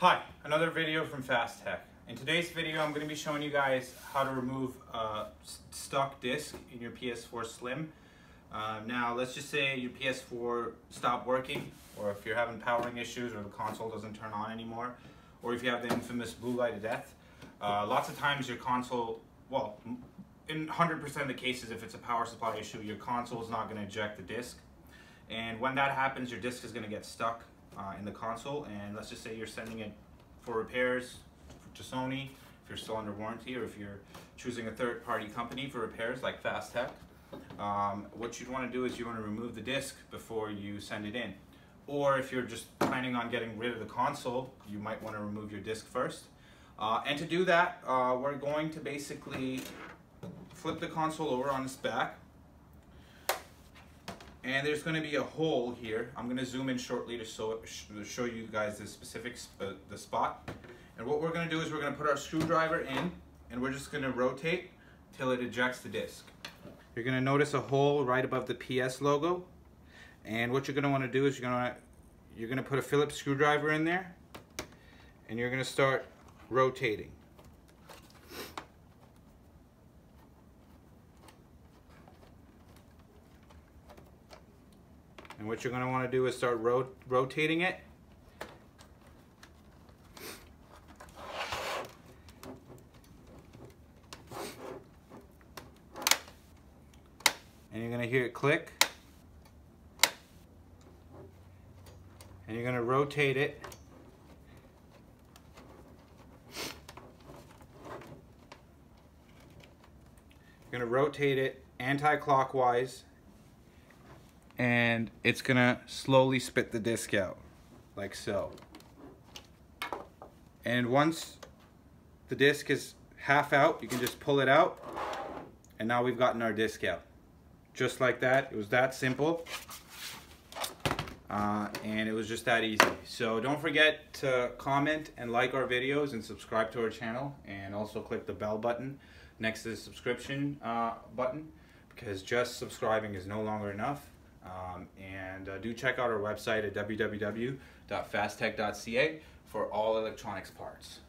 Hi, another video from Fast Tech. In today's video, I'm going to be showing you guys how to remove a stuck disc in your PS4 Slim. Now, let's just say your PS4 stopped working, or if you're having powering issues, or the console doesn't turn on anymore, or if you have the infamous blue light of death. Lots of times your console, well, in 100% of the cases, if it's a power supply issue, your console is not going to eject the disc. And when that happens, your disc is going to get stuck in the console, and let's just say you're sending it for repairs to Sony if you're still under warranty, or if you're choosing a third-party company for repairs like Fast Tech. What you'd want to do is you want to remove the disc before you send it in. Or if you're just planning on getting rid of the console, you might want to remove your disc first. And to do that, we're going to basically flip the console over on its back. And there's going to be a hole here. I'm going to zoom in shortly to show you guys the specific spot. And what we're going to do is we're going to put our screwdriver in, and we're just going to rotate till it ejects the disc. You're going to notice a hole right above the PS logo. And what you're going to want to do is you're going to put a Phillips screwdriver in there, and you're going to start rotating. And what you're going to want to do is start rotating it. And you're going to hear it click. And you're going to rotate it. You're going to rotate it anti-clockwise. And it's gonna slowly spit the disc out, like so. And once the disc is half out, you can just pull it out, and now we've gotten our disc out. Just like that. It was that simple. And it was just that easy. So don't forget to comment and like our videos and subscribe to our channel, and also click the bell button next to the subscription button, because just subscribing is no longer enough. And do check out our website at www.fasttech.ca for all electronics parts.